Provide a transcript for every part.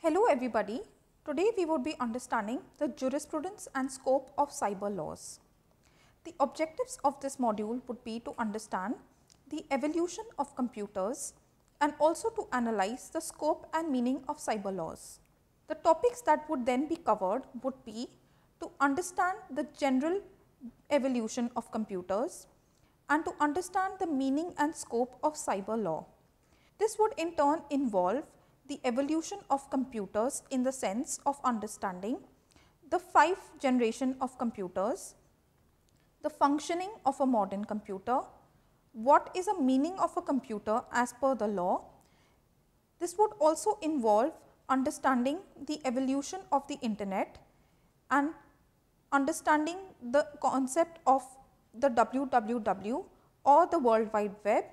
Hello everybody, today we would be understanding the jurisprudence and scope of cyber laws. The objectives of this module would be to understand the evolution of computers and also to analyze the scope and meaning of cyber laws. The topics that would then be covered would be to understand the general evolution of computers and to understand the meaning and scope of cyber law. This would in turn involve the evolution of computers in the sense of understanding the 5 generation of computers, the functioning of a modern computer, what is a meaning of a computer as per the law. This would also involve understanding the evolution of the internet and understanding the concept of the www or the World Wide Web,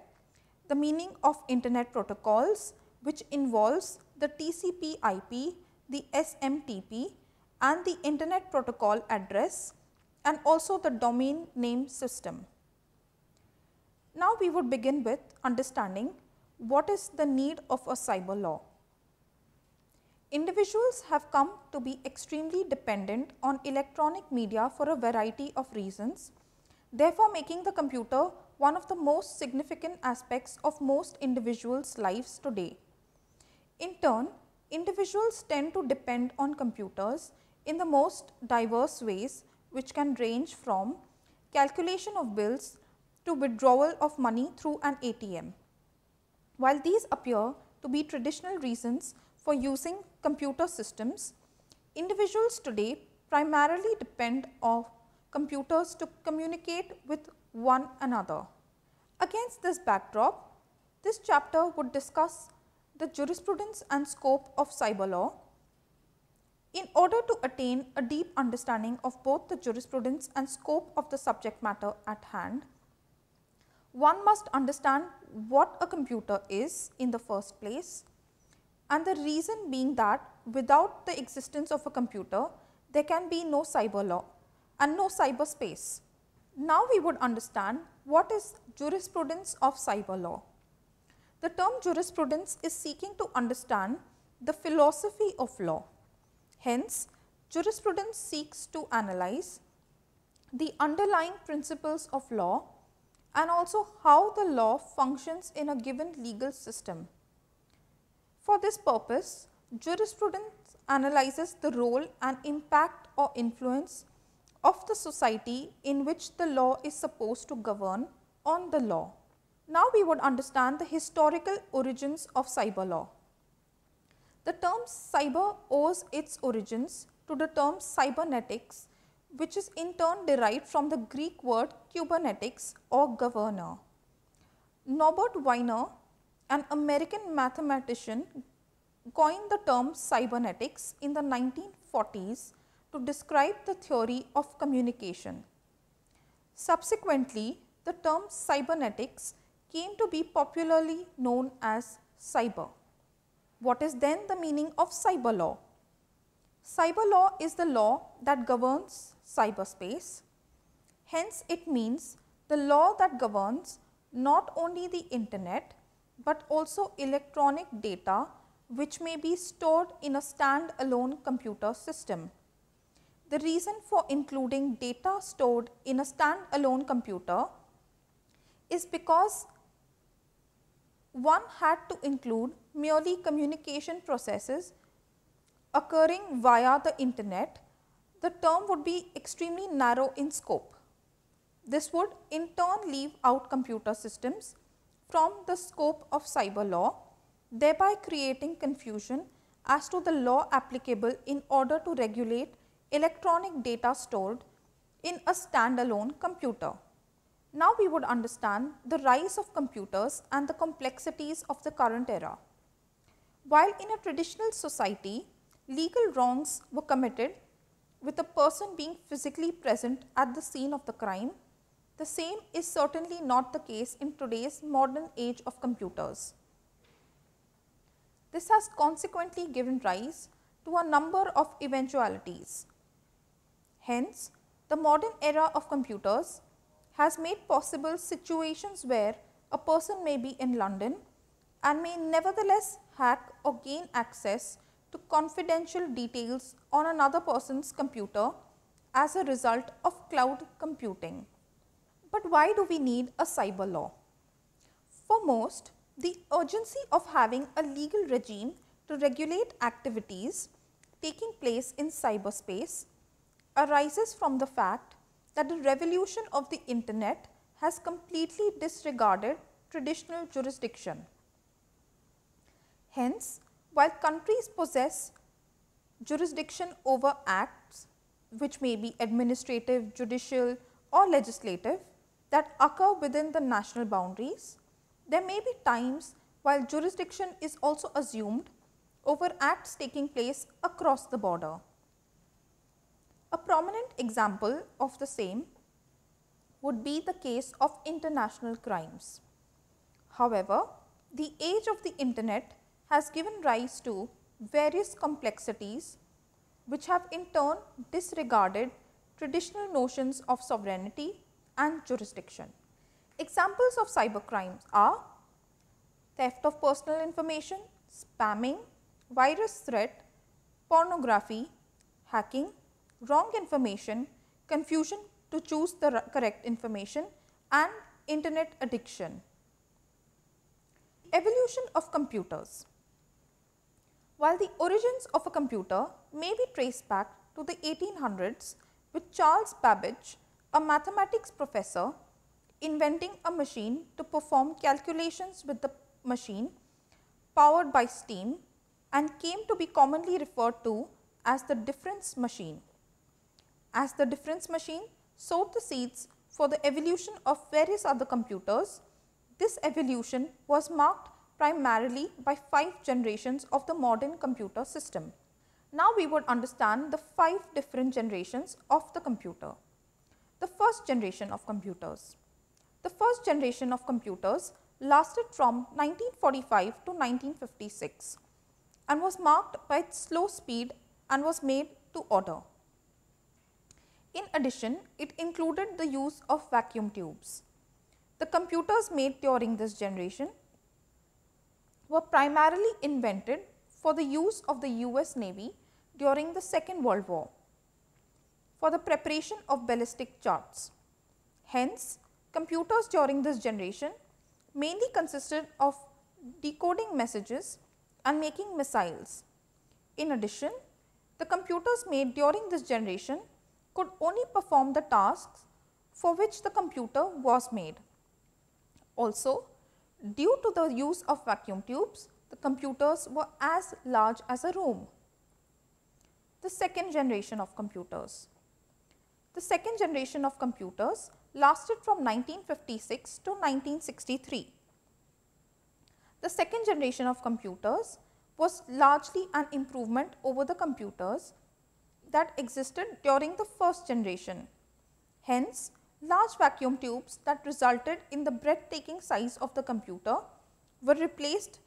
the meaning of internet protocols, which involves the TCP IP, the SMTP and the internet protocol address and also the domain name system. Now we would begin with understanding what is the need of a cyber law. Individuals have come to be extremely dependent on electronic media for a variety of reasons, therefore making the computer one of the most significant aspects of most individuals' lives today. In turn, individuals tend to depend on computers in the most diverse ways, which can range from calculation of bills to withdrawal of money through an ATM. While these appear to be traditional reasons for using computer systems, individuals today primarily depend on computers to communicate with one another. Against this backdrop, this chapter would discuss the jurisprudence and scope of cyber law. In order to attain a deep understanding of both the jurisprudence and scope of the subject matter at hand, one must understand what a computer is in the first place, and the reason being that without the existence of a computer, there can be no cyber law and no cyberspace. Now we would understand what is jurisprudence of cyber law. The term jurisprudence is seeking to understand the philosophy of law. Hence, jurisprudence seeks to analyze the underlying principles of law and also how the law functions in a given legal system. For this purpose, jurisprudence analyzes the role and impact or influence of the society in which the law is supposed to govern on the law. Now we would understand the historical origins of cyber law. The term cyber owes its origins to the term cybernetics, which is in turn derived from the Greek word Kubernetics or governor. Norbert Wiener, an American mathematician, coined the term cybernetics in the 1940s to describe the theory of communication. Subsequently, the term cybernetics came to be popularly known as cyber. What is then the meaning of cyber law? Cyber law is the law that governs cyberspace. Hence, it means the law that governs not only the internet, but also electronic data which may be stored in a stand-alone computer system. The reason for including data stored in a stand-alone computer is because one had to include merely communication processes occurring via the internet. The term would be extremely narrow in scope. This would in turn leave out computer systems from the scope of cyber law, thereby creating confusion as to the law applicable in order to regulate electronic data stored in a stand-alone computer. Now we would understand the rise of computers and the complexities of the current era. While in a traditional society, legal wrongs were committed with a person being physically present at the scene of the crime, the same is certainly not the case in today's modern age of computers. This has consequently given rise to a number of eventualities. Hence, the modern era of computers has made possible situations where a person may be in London and may nevertheless hack or gain access to confidential details on another person's computer as a result of cloud computing. But why do we need a cyber law? For most, the urgency of having a legal regime to regulate activities taking place in cyberspace arises from the fact that the revolution of the internet has completely disregarded traditional jurisdiction. Hence, while countries possess jurisdiction over acts which may be administrative, judicial or legislative that occur within the national boundaries, there may be times while jurisdiction is also assumed over acts taking place across the border. A prominent example of the same would be the case of international crimes. However, the age of the internet has given rise to various complexities which have in turn disregarded traditional notions of sovereignty and jurisdiction. Examples of cybercrimes are theft of personal information, spamming, virus threat, pornography, hacking, wrong information, confusion to choose the correct information, and internet addiction. Evolution of computers. While the origins of a computer may be traced back to the 1800s with Charles Babbage, a mathematics professor, inventing a machine to perform calculations with the machine powered by steam and came to be commonly referred to as the difference machine. As the difference machine sowed the seeds for the evolution of various other computers, this evolution was marked primarily by 5 generations of the modern computer system. Now we would understand the 5 different generations of the computer. The first generation of computers. The first generation of computers lasted from 1945 to 1956 and was marked by its slow speed and was made to order. In addition, it included the use of vacuum tubes. The computers made during this generation were primarily invented for the use of the US Navy during the Second World War for the preparation of ballistic charts. Hence, computers during this generation mainly consisted of decoding messages and making missiles. In addition, the computers made during this generation could only perform the tasks for which the computer was made. Also, due to the use of vacuum tubes, the computers were as large as a room. The second generation of computers. The second generation of computers lasted from 1956 to 1963. The second generation of computers was largely an improvement over the computers that existed during the first generation. Hence, large vacuum tubes that resulted in the breathtaking size of the computer were replaced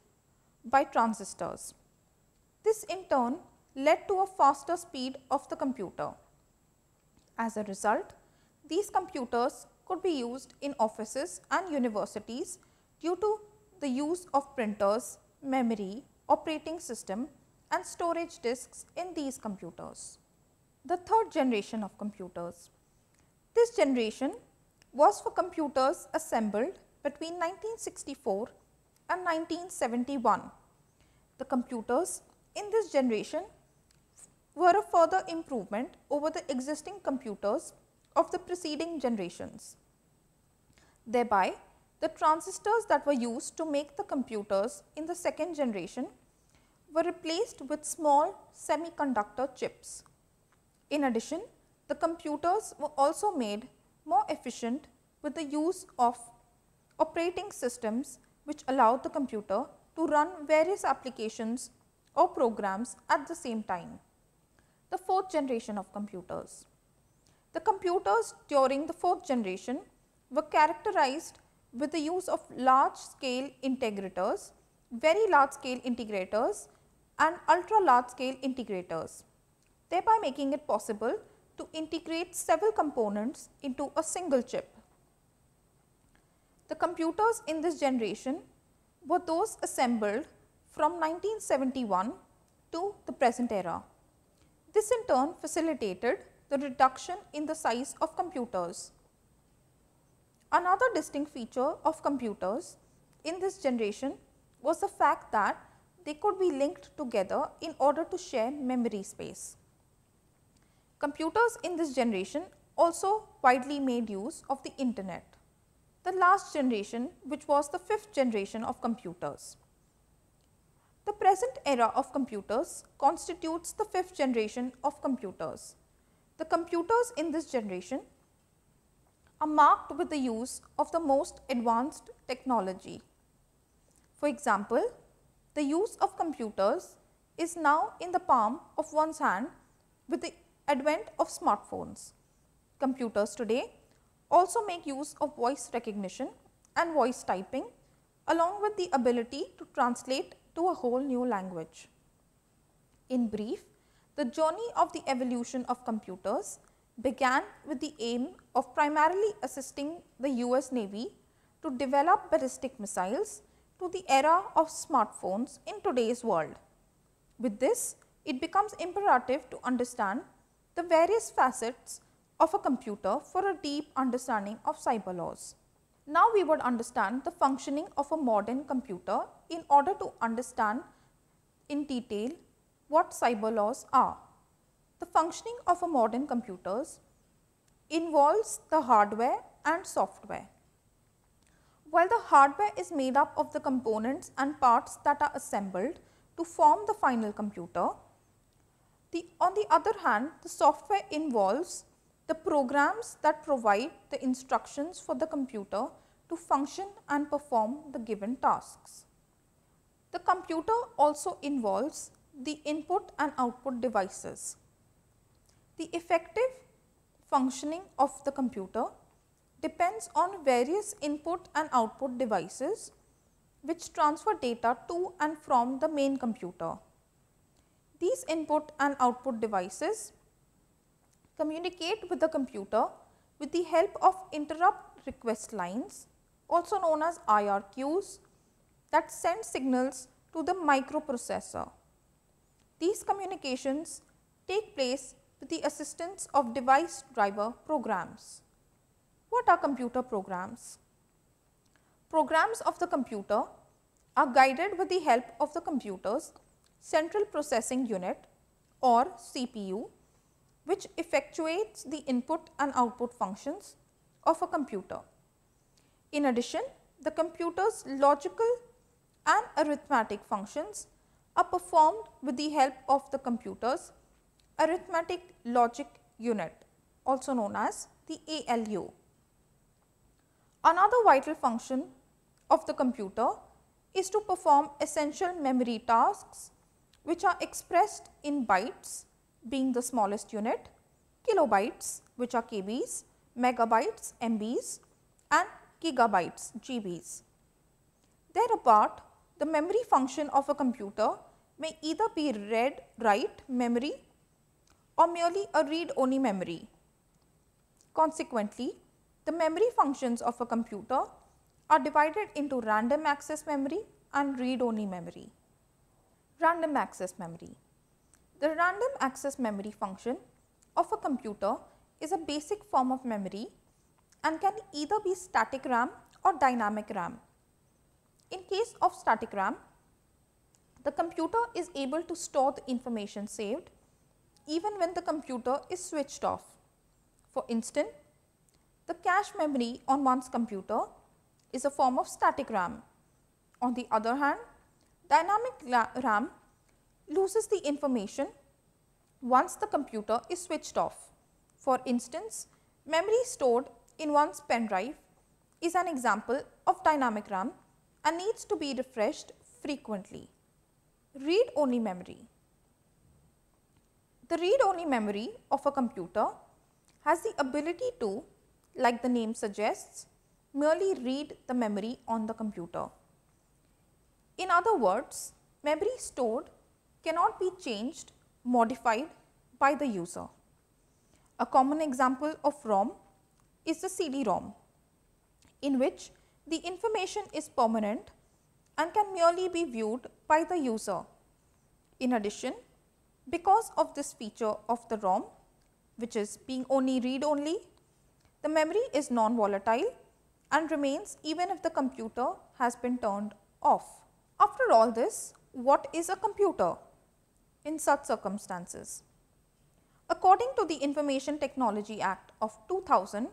by transistors. This in turn led to a faster speed of the computer. As a result, these computers could be used in offices and universities due to the use of printers, memory, operating system and storage disks in these computers. The third generation of computers. This generation was for computers assembled between 1964 and 1971. The computers in this generation were a further improvement over the existing computers of the preceding generations. Thereby, the transistors that were used to make the computers in the second generation were replaced with small semiconductor chips. In addition, the computers were also made more efficient with the use of operating systems which allowed the computer to run various applications or programs at the same time. The fourth generation of computers. The computers during the fourth generation were characterized with the use of large scale integrators, very large scale integrators and ultra large scale integrators, thereby making it possible to integrate several components into a single chip. The computers in this generation were those assembled from 1971 to the present era. This in turn facilitated the reduction in the size of computers. Another distinct feature of computers in this generation was the fact that they could be linked together in order to share memory space. Computers in this generation also widely made use of the internet. The last generation, which was the 5th generation of computers. The present era of computers constitutes the 5th generation of computers. The computers in this generation are marked with the use of the most advanced technology. For example, the use of computers is now in the palm of one's hand with the advent of smartphones. Computers today also make use of voice recognition and voice typing along with the ability to translate to a whole new language. In brief, the journey of the evolution of computers began with the aim of primarily assisting the US Navy to develop ballistic missiles to the era of smartphones in today's world. With this, it becomes imperative to understand the various facets of a computer for a deep understanding of cyber laws. Now we would understand the functioning of a modern computer in order to understand in detail what cyber laws are. The functioning of a modern computers involves the hardware and software. While the hardware is made up of the components and parts that are assembled to form the final computer, on the other hand, the software involves the programs that provide the instructions for the computer to function and perform the given tasks. The computer also involves the input and output devices. The effective functioning of the computer depends on various input and output devices which transfer data to and from the main computer. These input and output devices communicate with the computer with the help of interrupt request lines, also known as IRQs, that send signals to the microprocessor. These communications take place with the assistance of device driver programs. What are computer programs? Programs of the computer are guided with the help of the computer's central processing unit or CPU, which effectuates the input and output functions of a computer. In addition, the computer's logical and arithmetic functions are performed with the help of the computer's arithmetic logic unit, also known as the ALU. Another vital function of the computer is to perform essential memory tasks which are expressed in bytes being the smallest unit, kilobytes which are KBs, megabytes MBs and gigabytes GBs. Thereapart, the memory function of a computer may either be read-write memory or merely a read-only memory. Consequently, the memory functions of a computer are divided into random access memory and read-only memory. Random access memory. The random access memory function of a computer is a basic form of memory and can either be static RAM or dynamic RAM. In case of static RAM, the computer is able to store the information saved even when the computer is switched off. For instance, the cache memory on one's computer is a form of static RAM. On the other hand, dynamic RAM loses the information once the computer is switched off. For instance, memory stored in one's pen drive is an example of dynamic RAM and needs to be refreshed frequently. Read-only memory. The read-only memory of a computer has the ability to, like the name suggests, merely read the memory on the computer. In other words, memory stored cannot be changed, modified by the user. A common example of ROM is the CD-ROM, in which the information is permanent and can merely be viewed by the user. In addition, because of this feature of the ROM, which is being only read only, the memory is non-volatile and remains even if the computer has been turned off. After all this, what is a computer in such circumstances? According to the Information Technology Act of 2000,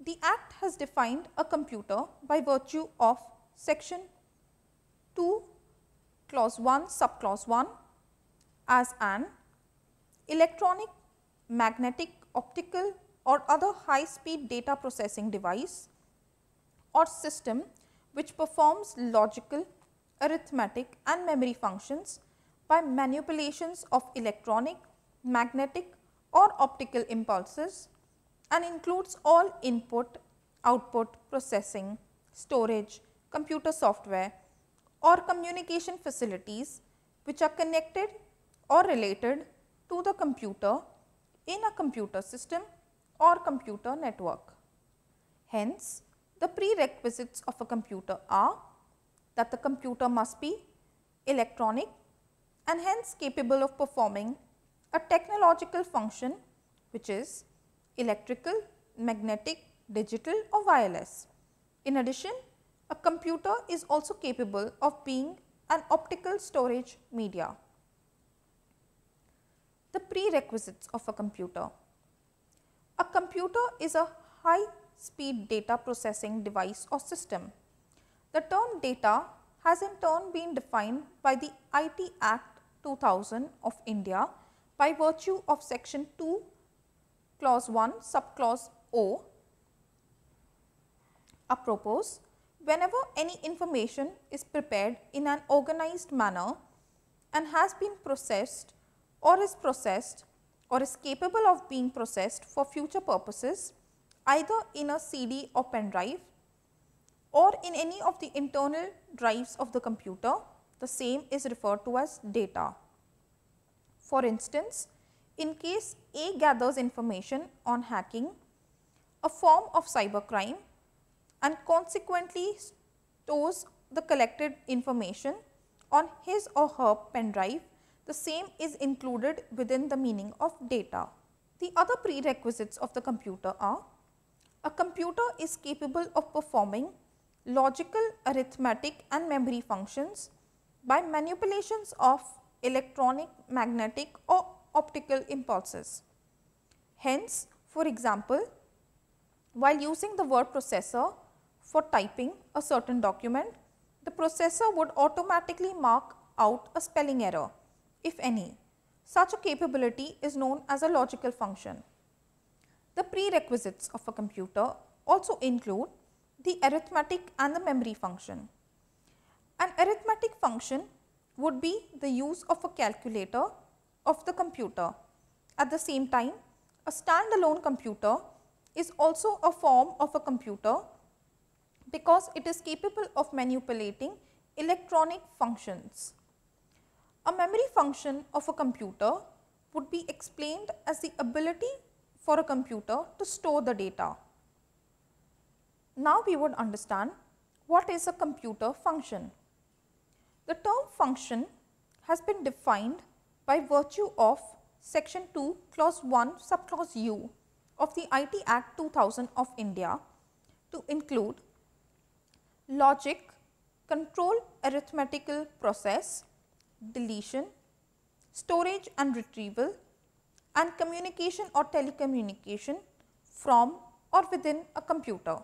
the Act has defined a computer by virtue of section 2 clause 1 subclause 1 as an electronic, magnetic, optical or other high speed data processing device or system which performs logical, arithmetic and memory functions by manipulations of electronic, magnetic or optical impulses and includes all input, output, processing, storage, computer software or communication facilities which are connected or related to the computer in a computer system or computer network. Hence, the prerequisites of a computer are that the computer must be electronic and hence capable of performing a technological function which is electrical, magnetic, digital or wireless. In addition, a computer is also capable of being an optical storage media. The prerequisites of a computer. A computer is a high speed data processing device or system. The term data has in turn been defined by the IT Act 2000 of India by virtue of section 2 clause 1 subclause O. Apropos, whenever any information is prepared in an organized manner and has been processed or is capable of being processed for future purposes either in a CD or pen drive or in any of the internal drives of the computer, the same is referred to as data. For instance, in case A gathers information on hacking, a form of cybercrime, and consequently stores the collected information on his or her pen drive, the same is included within the meaning of data. The other prerequisites of the computer are: a computer is capable of performing logical, arithmetic and memory functions by manipulations of electronic, magnetic or optical impulses. Hence, for example, while using the word processor for typing a certain document, the processor would automatically mark out a spelling error, if any. Such a capability is known as a logical function. The prerequisites of a computer also include the arithmetic and the memory function. An arithmetic function would be the use of a calculator of the computer. At the same time, a standalone computer is also a form of a computer because it is capable of manipulating electronic functions. A memory function of a computer would be explained as the ability for a computer to store the data. Now we would understand what is a computer function. The term function has been defined by virtue of section 2 clause 1 subclause U of the IT Act 2000 of India to include logic, control arithmetical process, deletion, storage and retrieval and communication or telecommunication from or within a computer.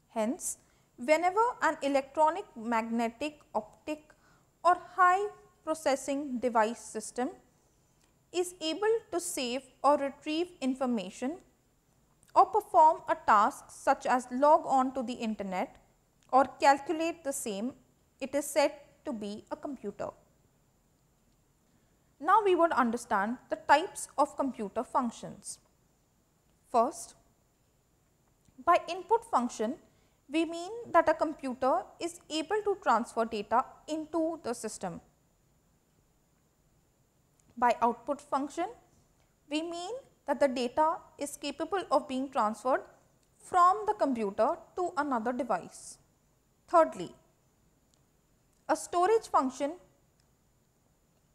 Hence, whenever an electronic, magnetic, optic or high processing device system is able to save or retrieve information or perform a task such as log on to the internet or calculate the same, it is said to be a computer. Now we would understand the types of computer functions. First, by input function, we mean that a computer is able to transfer data into the system. By output function, we mean that the data is capable of being transferred from the computer to another device. Thirdly, A storage function,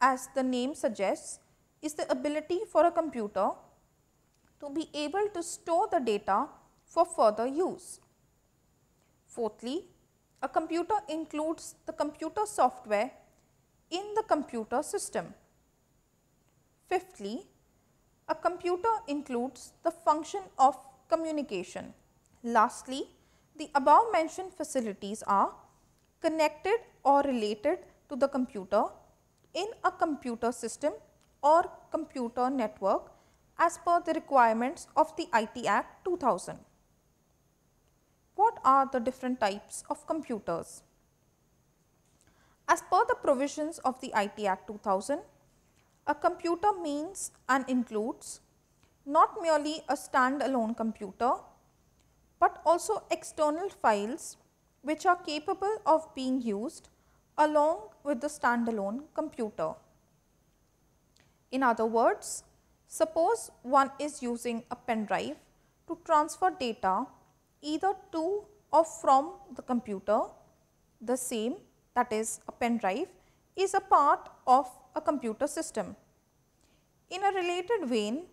as the name suggests, is the ability for a computer to be able to store the data for further use. Fourthly, a computer includes the computer software in the computer system. Fifthly, a computer includes the function of communication. Lastly, the above mentioned facilities are connected or related to the computer in a computer system or computer network as per the requirements of the IT Act 2000. What are the different types of computers? As per the provisions of the IT Act 2000, a computer means and includes not merely a standalone computer, but also external files which are capable of being used along with the standalone computer. In other words, suppose one is using a pen drive to transfer data either to or from the computer, the same, that is a pen drive, is a part of a computer system. In a related vein,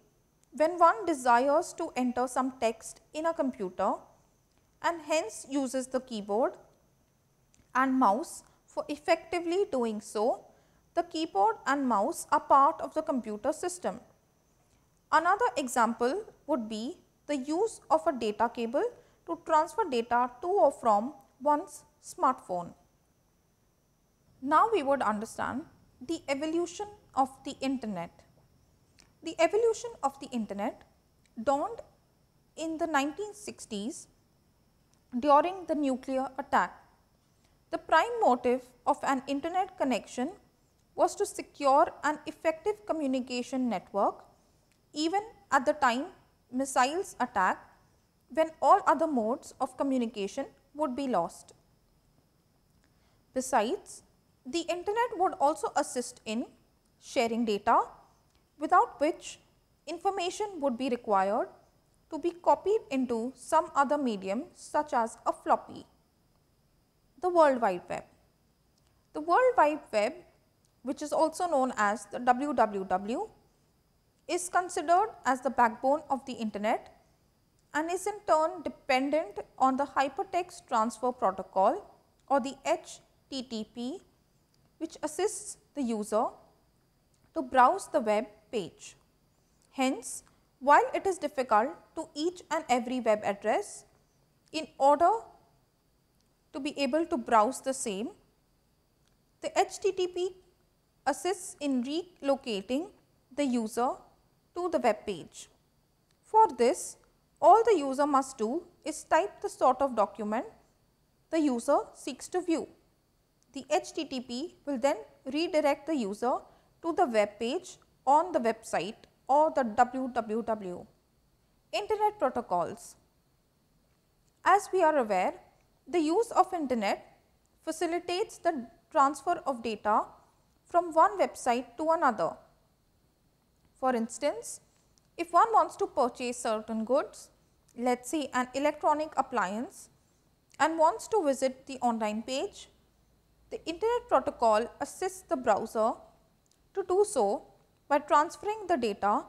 when one desires to enter some text in a computer and hence uses the keyboard and mouse for effectively doing so, the keyboard and mouse are part of the computer system. Another example would be the use of a data cable to transfer data to or from one's smartphone. Now we would understand the evolution of the internet. The evolution of the internet dawned in the 1960s during the nuclear attack. The prime motive of an internet connection was to secure an effective communication network even at the time missiles attack, when all other modes of communication would be lost. Besides, the internet would also assist in sharing data, without which information would be required to be copied into some other medium such as a floppy. The World Wide Web. The World Wide Web, which is also known as the WWW, is considered as the backbone of the internet and is in turn dependent on the Hypertext Transfer Protocol or the HTTP, which assists the user to browse the web page. Hence, while it is difficult to each and every web address, in order to be able to browse the same, the HTTP assists in relocating the user to the web page. For this, all the user must do is type the sort of document the user seeks to view. The HTTP will then redirect the user to the web page on the website or the WWW. Internet protocols. As we are aware, the use of internet facilitates the transfer of data from one website to another. For instance, if one wants to purchase certain goods, let us say an electronic appliance, and wants to visit the online page, the internet protocol assists the browser to do so by transferring the data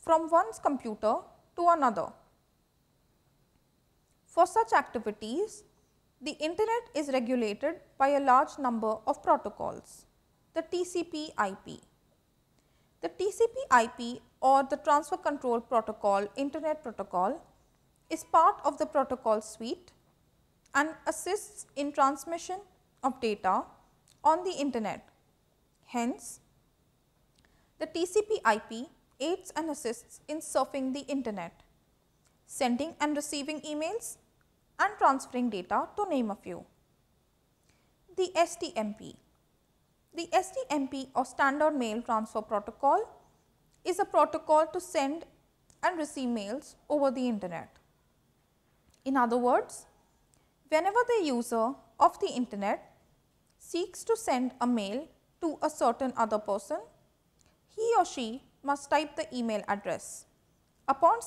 from one's computer to another. For such activities, the internet is regulated by a large number of protocols. The TCP/IP. The TCP/IP or the Transfer Control Protocol Internet Protocol is part of the protocol suite and assists in transmission of data on the internet. Hence, the TCP/IP aids and assists in surfing the internet, sending and receiving emails and transferring data, to name a few. The STMP. The STMP or Standard Mail Transfer Protocol is a protocol to send and receive mails over the internet. In other words, whenever the user of the internet seeks to send a mail to a certain other person, he or she must type the email address. Upon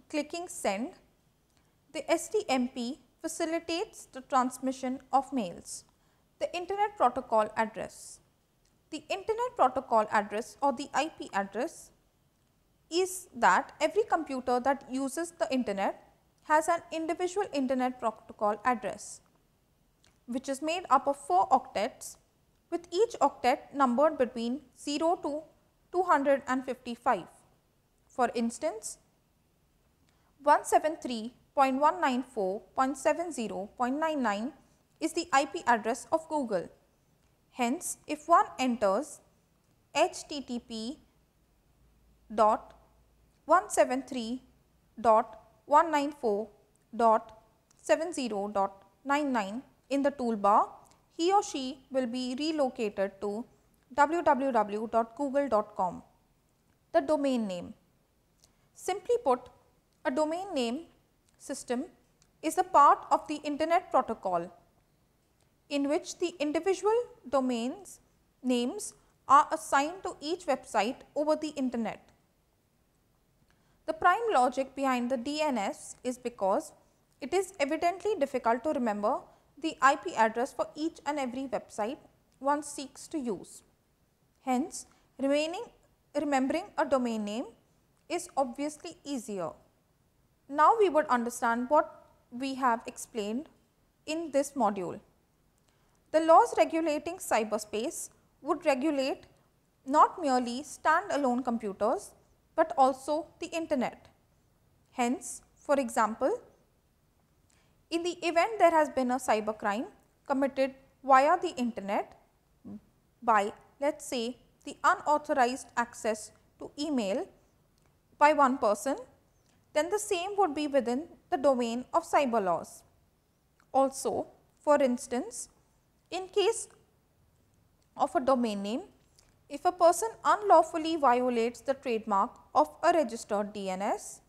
clicking send, the STMP facilitates the transmission of mails. The Internet Protocol address. The Internet Protocol address or the IP address is that every computer that uses the Internet has an individual Internet Protocol address, which is made up of 4 octets, with each octet numbered between 0 to 255. For instance, 173.194.70.99 is the IP address of Google. Hence, if one enters http://173.194.70.99 in the toolbar, he or she will be relocated to www.google.com. The domain name. Simply put, a domain name system is a part of the Internet Protocol in which the individual domains names are assigned to each website over the Internet. The prime logic behind the DNS is because it is evidently difficult to remember the IP address for each and every website one seeks to use. Hence, remembering a domain name is obviously easier. Now, we would understand what we have explained in this module. The laws regulating cyberspace would regulate not merely standalone computers, but also the Internet. Hence, for example, in the event there has been a cybercrime committed via the Internet by, let us say, the unauthorized access to email by one person, then the same would be within the domain of cyber laws. Also, for instance, in case of a domain name, if a person unlawfully violates the trademark of a registered DNS,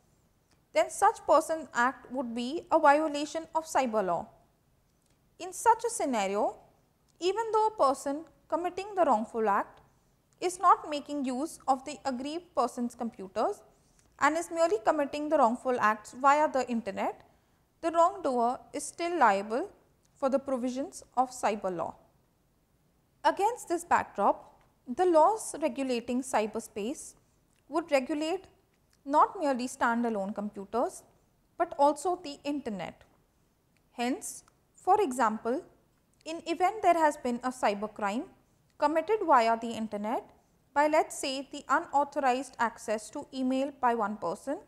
then such person's act would be a violation of cyber law. In such a scenario, even though a person committing the wrongful act is not making use of the aggrieved person's computers and is merely committing the wrongful acts via the Internet, the wrongdoer is still liable for the provisions of cyber law. Against this backdrop, the laws regulating cyberspace would regulate not merely standalone computers, but also the Internet. Hence, for example, in event there has been a cybercrime committed via the Internet by, let us say, the unauthorized access to email by one person,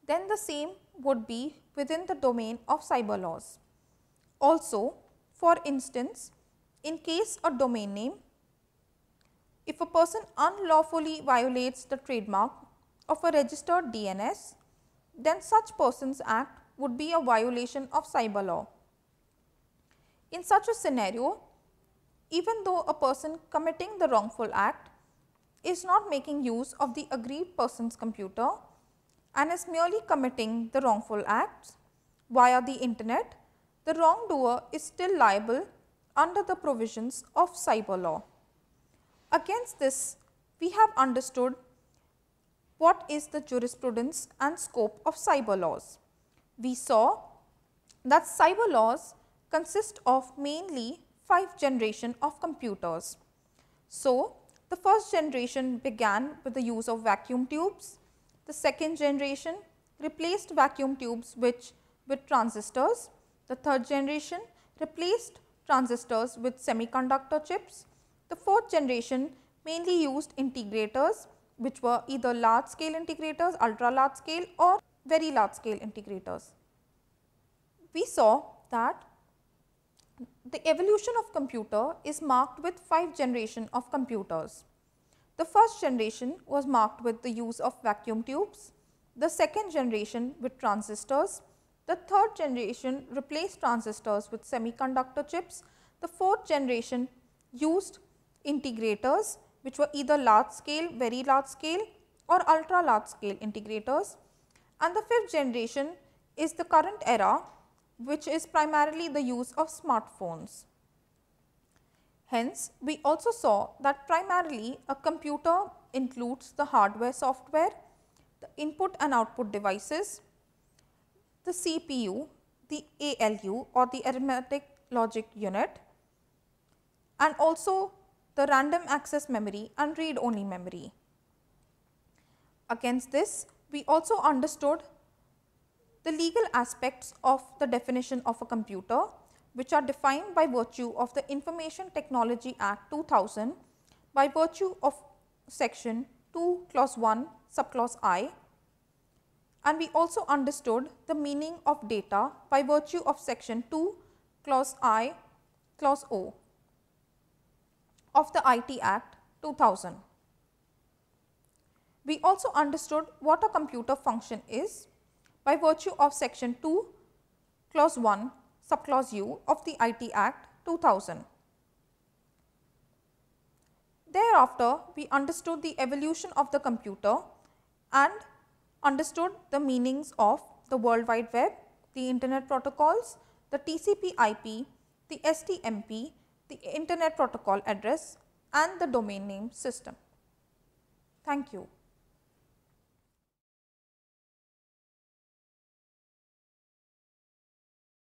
then the same would be within the domain of cyber laws. Also, for instance, in case a domain name, if a person unlawfully violates the trademark of a registered DNS, then such person's act would be a violation of cyber law. In such a scenario, even though a person committing the wrongful act is not making use of the aggrieved person's computer and is merely committing the wrongful acts via the Internet, the wrongdoer is still liable under the provisions of cyber law. Against this, we have understood what is the jurisprudence and scope of cyber laws. We saw that cyber laws consist of mainly 5 generations of computers. So, the first generation began with the use of vacuum tubes. The second generation replaced vacuum tubes with transistors. The third generation replaced transistors with semiconductor chips. The fourth generation mainly used integrators, which were either large scale integrators, ultra large scale or very large scale integrators. We saw that the evolution of computer is marked with 5 generations of computers. The first generation was marked with the use of vacuum tubes, the second generation with transistors, the third generation replaced transistors with semiconductor chips, the fourth generation used integrators, which were either large scale, very large scale or ultra large scale integrators, and the fifth generation is the current era, which is primarily the use of smartphones. Hence, we also saw that primarily a computer includes the hardware, software, the input and output devices, the CPU, the ALU or the arithmetic logic unit, and also the random access memory and read-only memory. Against this, we also understood the legal aspects of the definition of a computer, which are defined by virtue of the Information Technology Act 2000 by virtue of section 2 clause 1 subclause I, and we also understood the meaning of data by virtue of section 2 clause I clause O of the IT Act 2000. We also understood what a computer function is by virtue of section 2 clause 1 subclause U of the IT Act 2000. Thereafter, we understood the evolution of the computer and understood the meanings of the World Wide Web, the Internet protocols, the TCP/IP, the STMP, the Internet protocol address and the domain name system. Thank you.